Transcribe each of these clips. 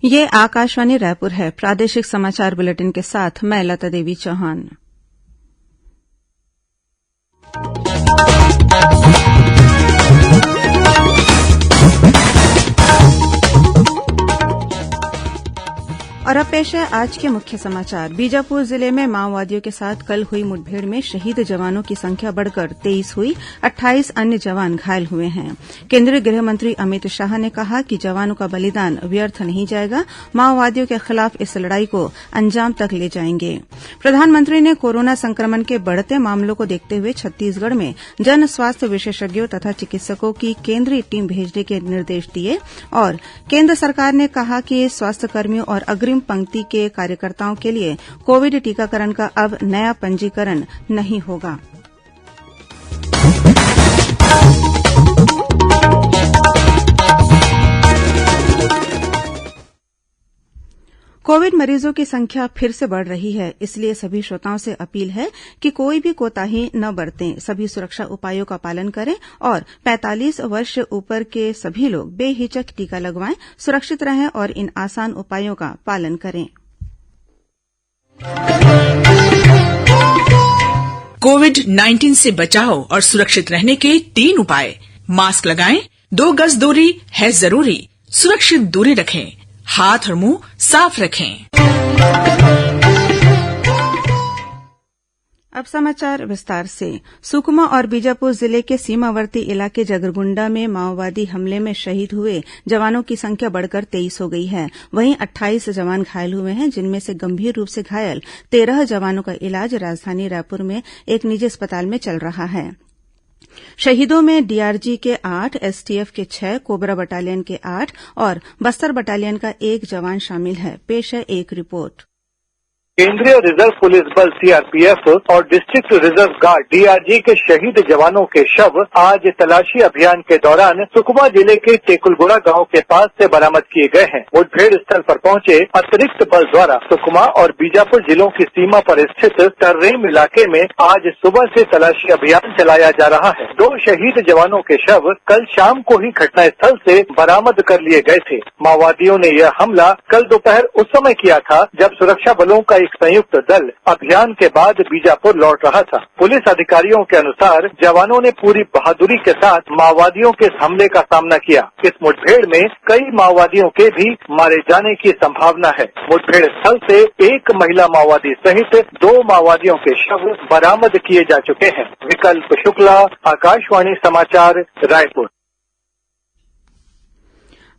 ये आकाशवाणी रायपुर है। प्रादेशिक समाचार बुलेटिन के साथ मैं लता देवी चौहान। और अब पेश है आज के मुख्य समाचार। बीजापुर जिले में माओवादियों के साथ कल हुई मुठभेड़ में शहीद जवानों की संख्या बढ़कर 23 हुई। 28 अन्य जवान घायल हुए हैं। केंद्रीय गृह मंत्री अमित शाह ने कहा कि जवानों का बलिदान व्यर्थ नहीं जाएगा। माओवादियों के खिलाफ इस लड़ाई को अंजाम तक ले जाएंगे। प्रधानमंत्री ने कोरोना संक्रमण के बढ़ते मामलों को देखते हुए छत्तीसगढ़ में जन स्वास्थ्य विशेषज्ञों तथा चिकित्सकों की केंद्रीय टीम भेजने के निर्देश दिए। और केंद्र सरकार ने कहा कि स्वास्थ्यकर्मियों और अग्रिम पंक्ति के कार्यकर्ताओं के लिए कोविड टीकाकरण का अब नया पंजीकरण नहीं होगा। कोविड मरीजों की संख्या फिर से बढ़ रही है, इसलिए सभी श्रोताओं से अपील है कि कोई भी कोताही न बरतें। सभी सुरक्षा उपायों का पालन करें और 45 वर्ष ऊपर के सभी लोग बेहिचक टीका लगवाएं, सुरक्षित रहें और इन आसान उपायों का पालन करें। कोविड-19 से बचाव और सुरक्षित रहने के 3 उपाय। मास्क लगाएं, 2 गज दूरी है जरूरी, सुरक्षित दूरी रखें, हाथ और मुंह साफ रखें। अब समाचार विस्तार से। सुकमा और बीजापुर जिले के सीमावर्ती इलाके जगरगुंडा में माओवादी हमले में शहीद हुए जवानों की संख्या बढ़कर 23 हो गई है। वहीं 28 जवान घायल हुए हैं, जिनमें से गंभीर रूप से घायल 13 जवानों का इलाज राजधानी रायपुर में एक निजी अस्पताल में चल रहा है। शहीदों में डीआरजी के 8, एसटीएफ के 6, कोबरा बटालियन के 8 और बस्तर बटालियन का 1 जवान शामिल है। पेश है एक रिपोर्ट। केंद्रीय रिजर्व पुलिस बल सीआरपीएफ और डिस्ट्रिक्ट रिजर्व गार्ड डीआरजी के शहीद जवानों के शव आज तलाशी अभियान के दौरान सुकमा जिले के टेकुलगुड़ा गांव के पास से बरामद किए गए हैं। मुठभेड़ स्थल पर पहुंचे अतिरिक्त बल द्वारा सुकमा और बीजापुर जिलों की सीमा पर स्थित टर्रेम इलाके में आज सुबह से तलाशी अभियान चलाया जा रहा है। 2 शहीद जवानों के शव कल शाम को ही घटनास्थल से बरामद कर लिए गए थे। माओवादियों ने यह हमला कल दोपहर उस समय किया था जब सुरक्षा बलों का एक संयुक्त दल अभियान के बाद बीजापुर लौट रहा था। पुलिस अधिकारियों के अनुसार जवानों ने पूरी बहादुरी के साथ माओवादियों के हमले का सामना किया। इस मुठभेड़ में कई माओवादियों के भी मारे जाने की संभावना है। मुठभेड़ स्थल से एक महिला माओवादी सहित 2 माओवादियों के शव बरामद किए जा चुके हैं। विकल्प शुक्ला, आकाशवाणी समाचार, रायपुर।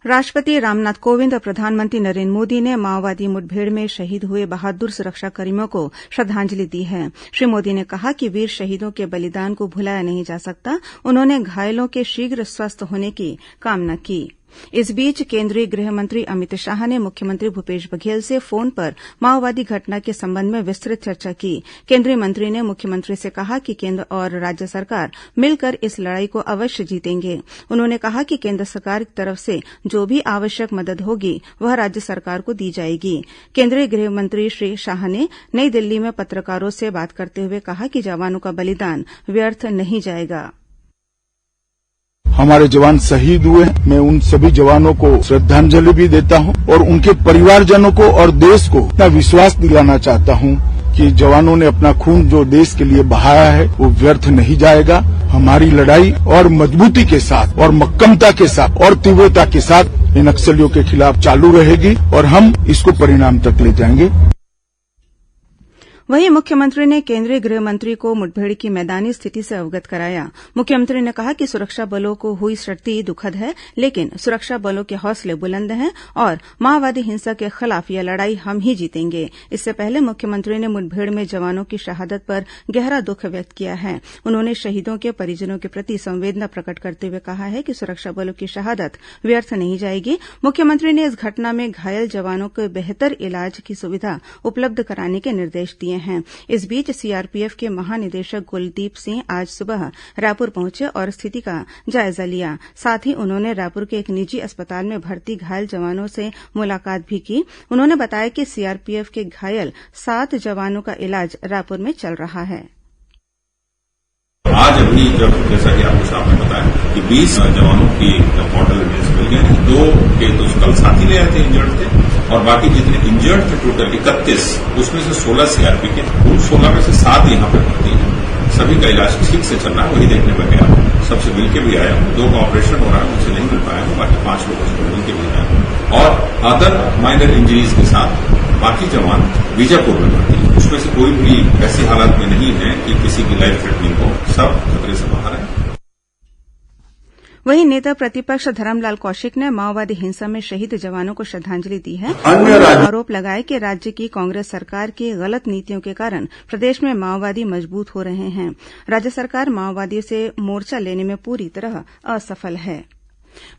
राष्ट्रपति रामनाथ कोविंद और प्रधानमंत्री नरेन्द्र मोदी ने माओवादी मुठभेड़ में शहीद हुए बहादुर सुरक्षाकर्मियों को श्रद्धांजलि दी है। श्री मोदी ने कहा कि वीर शहीदों के बलिदान को भुलाया नहीं जा सकता। उन्होंने घायलों के शीघ्र स्वस्थ होने की कामना की। इस बीच केंद्रीय गृह मंत्री अमित शाह ने मुख्यमंत्री भूपेश बघेल से फोन पर माओवादी घटना के संबंध में विस्तृत चर्चा की। केंद्रीय मंत्री ने मुख्यमंत्री से कहा कि केंद्र और राज्य सरकार मिलकर इस लड़ाई को अवश्य जीतेंगे। उन्होंने कहा कि केंद्र सरकार की तरफ से जो भी आवश्यक मदद होगी वह राज्य सरकार को दी जाएगी। केंद्रीय गृह मंत्री श्री शाह ने नई दिल्ली में पत्रकारों से बात करते हुए कहा कि जवानों का बलिदान व्यर्थ नहीं जाएगा। हमारे जवान शहीद हुए, मैं उन सभी जवानों को श्रद्धांजलि भी देता हूं और उनके परिवारजनों को और देश को इतना विश्वास दिलाना चाहता हूं कि जवानों ने अपना खून जो देश के लिए बहाया है वो व्यर्थ नहीं जाएगा। हमारी लड़ाई और मजबूती के साथ और मक्कमता के साथ और तीव्रता के साथ इन नक्सलियों के खिलाफ चालू रहेगी और हम इसको परिणाम तक ले जाएंगे। वहीं मुख्यमंत्री ने केंद्रीय गृह मंत्री को मुठभेड़ की मैदानी स्थिति से अवगत कराया। मुख्यमंत्री ने कहा कि सुरक्षा बलों को हुई क्षति दुखद है, लेकिन सुरक्षा बलों के हौसले बुलंद हैं और माओवादी हिंसा के खिलाफ यह लड़ाई हम ही जीतेंगे। इससे पहले मुख्यमंत्री ने मुठभेड़ में जवानों की शहादत पर गहरा दुख व्यक्त किया है। उन्होंने शहीदों के परिजनों के प्रति संवेदना प्रकट करते हुए कहा है कि सुरक्षा बलों की शहादत व्यर्थ नहीं जाएगी। मुख्यमंत्री ने इस घटना में घायल जवानों को बेहतर इलाज की सुविधा उपलब्ध कराने के निर्देश दिए हैं। इस बीच सीआरपीएफ के महानिदेशक कुलदीप सिंह आज सुबह रायपुर पहुंचे और स्थिति का जायजा लिया। साथ ही उन्होंने रायपुर के एक निजी अस्पताल में भर्ती घायल जवानों से मुलाकात भी की। उन्होंने बताया कि सीआरपीएफ के घायल 7 जवानों का इलाज रायपुर में चल रहा है। आज अभी जब जैसा कि आपके सामने बताया कि 20 जवानों की मॉडल हुए हैं। 2 के तो कल साथी ले आए थे, इंजर्ड थे, और बाकी जितने इंजर्ड थे टोटल 31, उसमें से 16 सीआरपी के, कुल 16 में से 7 यहाँ पर भर्ती हैं। सभी का इलाज ठीक से चल रहा है, वही देखने में गया। सबसे मिलकर भी आया हूँ, 2 का ऑपरेशन हो रहा है, मुझसे नहीं मिल पाया हूँ, बाकी 5 लोगों से मिलकर भी आया हूँ। और अदर माइनर इंजरीज के साथ बाकी जवान बीजापुर में भर्ती है। उसमें से कोई भी ऐसी हालत में नहीं है कि किसी की लाइफ थ्रेटनिंग हो, सब खतरे से बाहर है। वहीं नेता प्रतिपक्ष धरमलाल कौशिक ने माओवादी हिंसा में शहीद जवानों को श्रद्धांजलि दी है। उन्होंने आरोप लगाया कि राज्य की कांग्रेस सरकार की गलत नीतियों के कारण प्रदेश में माओवादी मजबूत हो रहे हैं। राज्य सरकार माओवादियों से मोर्चा लेने में पूरी तरह असफल है।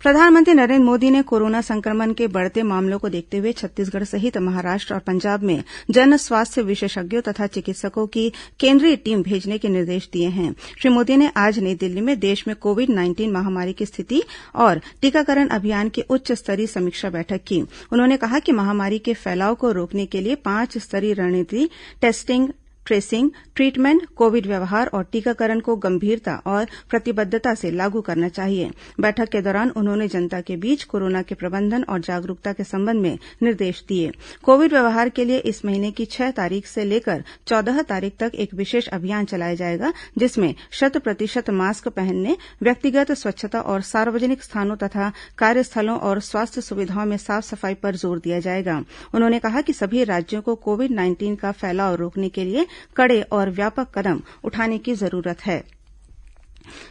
प्रधानमंत्री नरेन्द्र मोदी ने कोरोना संक्रमण के बढ़ते मामलों को देखते हुए छत्तीसगढ़ सहित महाराष्ट्र और पंजाब में जन स्वास्थ्य विशेषज्ञों तथा चिकित्सकों की केंद्रीय टीम भेजने के निर्देश दिए हैं। श्री मोदी ने आज नई दिल्ली में देश में कोविड-19 महामारी की स्थिति और टीकाकरण अभियान की उच्च स्तरीय समीक्षा बैठक की। उन्होंने कहा कि महामारी के फैलाव को रोकने के लिए 5 स्तरीय रणनीति टेस्टिंग, ट्रेसिंग, ट्रीटमेंट, कोविड व्यवहार और टीकाकरण को गंभीरता और प्रतिबद्धता से लागू करना चाहिए। बैठक के दौरान उन्होंने जनता के बीच कोरोना के प्रबंधन और जागरूकता के संबंध में निर्देश दिए। कोविड व्यवहार के लिए इस महीने की 6 तारीख से लेकर 14 तारीख तक एक विशेष अभियान चलाया जाएगा, जिसमें 100% मास्क पहनने, व्यक्तिगत स्वच्छता और सार्वजनिक स्थानों तथा कार्यस्थलों और स्वास्थ्य सुविधाओं में साफ सफाई पर जोर दिया जाएगा। उन्होंने कहा कि सभी राज्यों को कोविड-19 का फैलाव रोकने के लिए कड़े और व्यापक कदम उठाने की जरूरत है।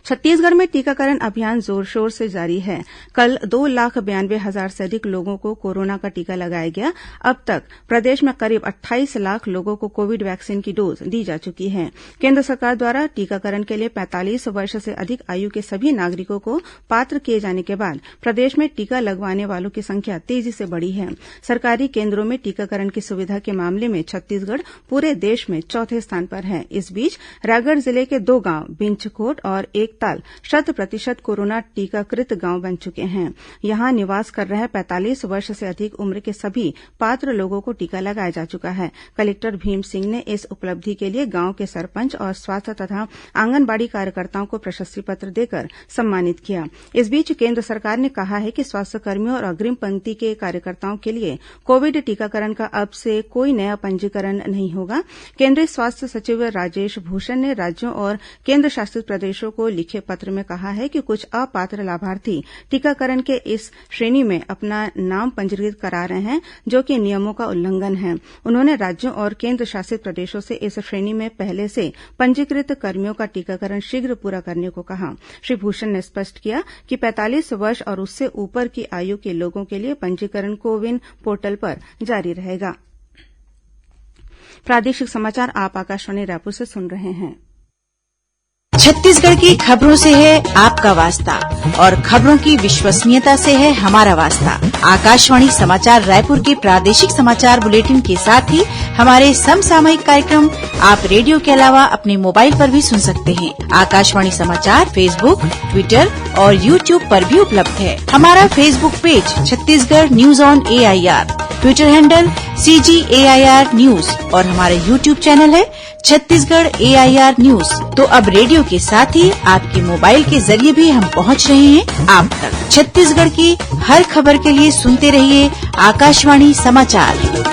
छत्तीसगढ़ में टीकाकरण अभियान जोर शोर से जारी है। कल 2,92,000 से अधिक लोगों को कोरोना का टीका लगाया गया। अब तक प्रदेश में करीब 28 लाख लोगों को कोविड वैक्सीन की डोज दी जा चुकी है। केंद्र सरकार द्वारा टीकाकरण के लिए 45 वर्ष से अधिक आयु के सभी नागरिकों को पात्र किए जाने के बाद प्रदेश में टीका लगवाने वालों की संख्या तेजी से बढ़ी है। सरकारी केंद्रों में टीकाकरण की सुविधा के मामले में छत्तीसगढ़ पूरे देश में चौथे स्थान पर है। इस बीच रायगढ़ जिले के 2 गांव बिंचकोट और एकताल 100% कोरोना टीकाकृत गांव बन चुके हैं। यहां निवास कर रहे 45 वर्ष से अधिक उम्र के सभी पात्र लोगों को टीका लगाया जा चुका है। कलेक्टर भीम सिंह ने इस उपलब्धि के लिए गांव के सरपंच और स्वास्थ्य तथा आंगनबाड़ी कार्यकर्ताओं को प्रशस्ति पत्र देकर सम्मानित किया। इस बीच केंद्र सरकार ने कहा है कि स्वास्थ्यकर्मियों और अग्रिम पंक्ति के कार्यकर्ताओं के लिए कोविड टीकाकरण का अब से कोई नया पंजीकरण नहीं होगा। केंद्रीय स्वास्थ्य सचिव राजेश भूषण ने राज्यों और केंद्र शासित प्रदेशों को लिखे पत्र में कहा है कि कुछ अपात्र लाभार्थी टीकाकरण के इस श्रेणी में अपना नाम पंजीकृत करा रहे हैं, जो कि नियमों का उल्लंघन है। उन्होंने राज्यों और केंद्र शासित प्रदेशों से इस श्रेणी में पहले से पंजीकृत कर्मियों का टीकाकरण शीघ्र पूरा करने को कहा। श्री भूषण ने स्पष्ट किया कि 45 वर्ष और उससे ऊपर की आयु के लोगों के लिए पंजीकरण कोविन पोर्टल पर जारी रहेगा। प्रादेशिक समाचार आप आकाशवाणी रायपुर से सुन रहे हैं। छत्तीसगढ़ की खबरों से है आपका वास्ता और खबरों की विश्वसनीयता से है हमारा वास्ता। आकाशवाणी समाचार रायपुर के प्रादेशिक समाचार बुलेटिन के साथ ही हमारे समसामयिक कार्यक्रम आप रेडियो के अलावा अपने मोबाइल पर भी सुन सकते हैं। आकाशवाणी समाचार फेसबुक, ट्विटर और यूट्यूब पर भी उपलब्ध है। हमारा Facebook page Chhattisgarh news on AIR, Twitter handle CGAIR news और हमारा यूट्यूब चैनल है छत्तीसगढ़ AIR न्यूज। तो अब रेडियो के साथ ही आपके मोबाइल के जरिए भी हम पहुंच रहे हैं आप तक। छत्तीसगढ़ की हर खबर के लिए सुनते रहिए आकाशवाणी समाचार।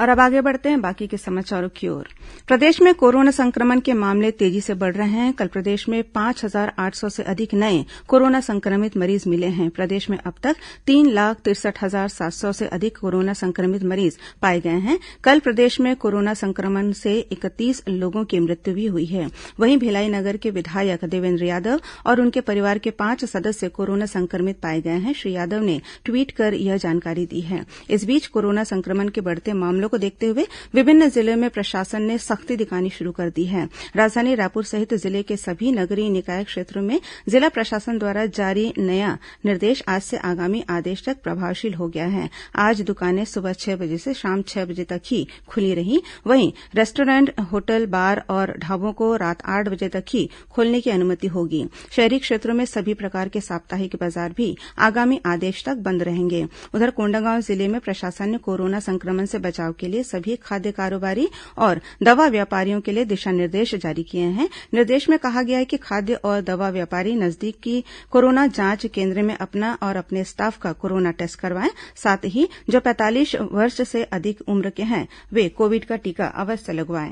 और अब आगे बढ़ते हैं बाकी के समाचारों की ओर। प्रदेश में कोरोना संक्रमण के मामले तेजी से बढ़ रहे हैं। कल प्रदेश में 5,800 से अधिक नए कोरोना संक्रमित मरीज मिले हैं। प्रदेश में अब तक 3,63,700 से अधिक कोरोना संक्रमित मरीज पाए गए हैं। कल प्रदेश में कोरोना संक्रमण से 31 लोगों की मृत्यु भी हुई है। वहीं भिलाई नगर के विधायक देवेन्द्र यादव और उनके परिवार के 5 सदस्य कोरोना संक्रमित पाए गए हैं। श्री यादव ने ट्वीट कर यह जानकारी दी है। इस बीच कोरोना संक्रमण के बढ़ते मामलों को देखते हुए विभिन्न जिलों में प्रशासन ने सख्ती दिखानी शुरू कर दी है। राजधानी रायपुर सहित जिले के सभी नगरीय निकाय क्षेत्रों में जिला प्रशासन द्वारा जारी नया निर्देश आज से आगामी आदेश तक प्रभावशील हो गया है। आज दुकानें सुबह 6 बजे से शाम 6 बजे तक ही खुली रही। वहीं रेस्टोरेंट, होटल, बार और ढाबों को रात 8 बजे तक ही खोलने की अनुमति होगी। शहरी क्षेत्रों में सभी प्रकार के साप्ताहिक बाजार भी आगामी आदेश तक बंद रहेंगे। उधर कोंडागांव जिले में प्रशासन ने कोरोना संक्रमण से बचाव के लिए सभी खाद्य कारोबारी और दवा व्यापारियों के लिए दिशा निर्देश जारी किए हैं। निर्देश में कहा गया है कि खाद्य और दवा व्यापारी नजदीक की कोरोना जांच केंद्र में अपना और अपने स्टाफ का कोरोना टेस्ट करवाएं। साथ ही जो 45 वर्ष से अधिक उम्र के हैं वे कोविड का टीका अवश्य लगवाएं।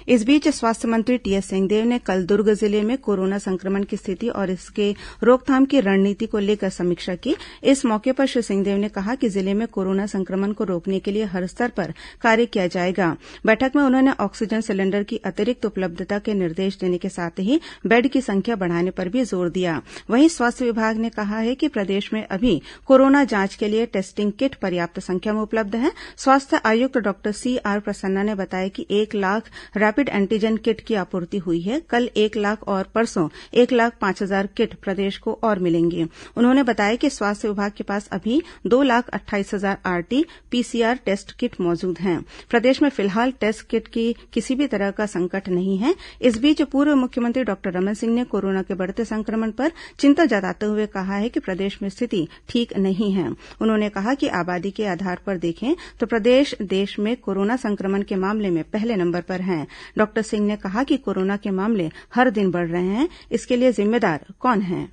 इस बीच स्वास्थ्य मंत्री टीएस सिंहदेव ने कल दुर्ग जिले में कोरोना संक्रमण की स्थिति और इसके रोकथाम की रणनीति को लेकर समीक्षा की। इस मौके पर श्री सिंहदेव ने कहा कि जिले में कोरोना संक्रमण को रोकने के लिए हर स्तर पर कार्य किया जाएगा। बैठक में उन्होंने ऑक्सीजन सिलेंडर की अतिरिक्त उपलब्धता के निर्देश देने के साथ ही बेड की संख्या बढ़ाने पर भी जोर दिया। वहीं स्वास्थ्य विभाग ने कहा है कि प्रदेश में अभी कोरोना जांच के लिए टेस्टिंग किट पर्याप्त संख्या में उपलब्ध है। स्वास्थ्य आयुक्त डॉक्टर सीआर प्रसन्ना ने बताया कि 1 लाख रैपिड एंटीजन किट की आपूर्ति हुई है। कल 1 लाख और परसों 1,05,000 किट प्रदेश को और मिलेंगी। उन्होंने बताया कि स्वास्थ्य विभाग के पास अभी 2,28,000 आरटी पीसीआर टेस्ट किट मौजूद हैं। प्रदेश में फिलहाल टेस्ट किट की किसी भी तरह का संकट नहीं है। इस बीच पूर्व मुख्यमंत्री डॉक्टर रमन सिंह ने कोरोना के बढ़ते संक्रमण पर चिंता जताते हुए कहा है कि प्रदेश में स्थिति ठीक नहीं है। उन्होंने कहा कि आबादी के आधार पर देखें तो प्रदेश देश में कोरोना संक्रमण के मामले में पहले नंबर पर है। डॉक्टर सिंह ने कहा कि कोरोना के मामले हर दिन बढ़ रहे हैं, इसके लिए जिम्मेदार कौन है?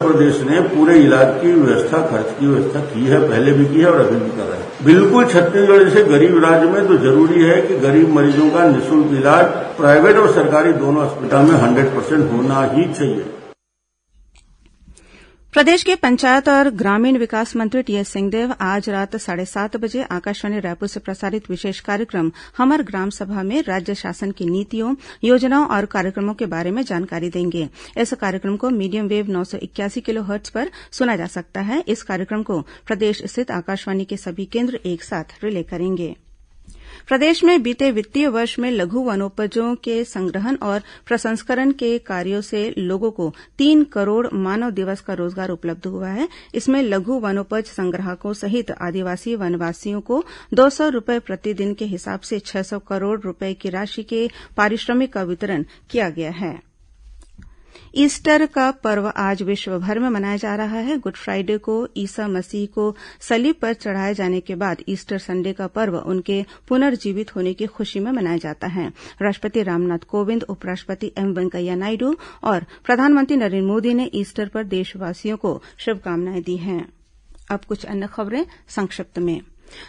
प्रदेश ने पूरे इलाज की व्यवस्था, खर्च की व्यवस्था की है, पहले भी की है और अभी भी कर रहा है। बिल्कुल छत्तीसगढ़ जैसे गरीब राज्य में तो जरूरी है कि गरीब मरीजों का निःशुल्क इलाज प्राइवेट और सरकारी दोनों अस्पताल में 100% होना ही चाहिए। प्रदेश के पंचायत और ग्रामीण विकास मंत्री टीएस सिंहदेव आज रात 7:30 बजे आकाशवाणी रायपुर से प्रसारित विशेष कार्यक्रम हमर ग्राम सभा में राज्य शासन की नीतियों, योजनाओं और कार्यक्रमों के बारे में जानकारी देंगे। इस कार्यक्रम को मीडियम वेव 981 किलोहर्ट्ज पर सुना जा सकता है। इस कार्यक्रम को प्रदेश स्थित आकाशवाणी के सभी केन्द्र एक साथ रिले करेंगे। प्रदेश में बीते वित्तीय वर्ष में लघु वनोपजों के संग्रहण और प्रसंस्करण के कार्यों से लोगों को 3 करोड़ मानव दिवस का रोजगार उपलब्ध हुआ है। इसमें लघु वनोपज संग्राहकों सहित आदिवासी वनवासियों को 200 रूपये प्रतिदिन के हिसाब से 600 करोड़ रूपये की राशि के पारिश्रमिक का वितरण किया गया है। ईस्टर का पर्व आज विश्व भर में मनाया जा रहा है। गुड फ्राइडे को ईसा मसीह को सलीब पर चढ़ाए जाने के बाद ईस्टर संडे का पर्व उनके पुनर्जीवित होने की खुशी में मनाया जाता है। राष्ट्रपति रामनाथ कोविंद, उपराष्ट्रपति एम वेंकैया नायडू और प्रधानमंत्री नरेन्द्र मोदी ने ईस्टर पर देशवासियों को शुभकामनाएं दी हैं। अब कुछ अन्य खबरें संक्षिप्त में।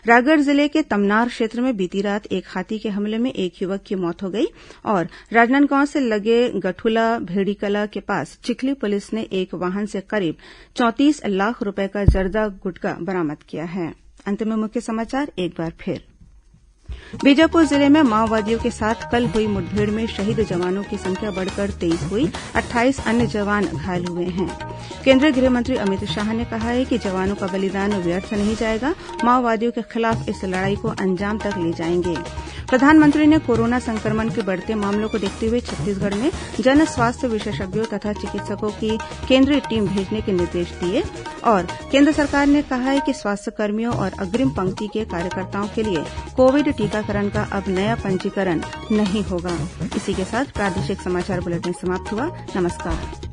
रायगढ़ जिले के तमनार क्षेत्र में बीती रात एक हाथी के हमले में एक युवक की मौत हो गई और राजनांदगांव से लगे गठुला भेड़ीकला के पास चिखली पुलिस ने एक वाहन से करीब 34 लाख रूपये का जर्दा गुटखा बरामद किया है। अंत में मुख्य समाचार एक बार फिर। बीजापुर जिले में माओवादियों के साथ कल हुई मुठभेड़ में शहीद जवानों की संख्या बढ़कर 23 हुई। 28 अन्य जवान घायल हुए हैं। केंद्रीय गृह मंत्री अमित शाह ने कहा है कि जवानों का बलिदान व्यर्थ नहीं जाएगा। माओवादियों के खिलाफ इस लड़ाई को अंजाम तक ले जाएंगे। प्रधानमंत्री ने कोरोना संक्रमण के बढ़ते मामलों को देखते हुए छत्तीसगढ़ में जन स्वास्थ्य विशेषज्ञों तथा चिकित्सकों की केंद्रीय टीम भेजने के निर्देश दिए। और केंद्र सरकार ने कहा है कि स्वास्थ्यकर्मियों और अग्रिम पंक्ति के कार्यकर्ताओं के लिए कोविड टीकाकरण का अब नया पंजीकरण नहीं होगा। इसी के साथ प्रादेशिक समाचार बुलेटिन समाप्त हुआ। नमस्कार।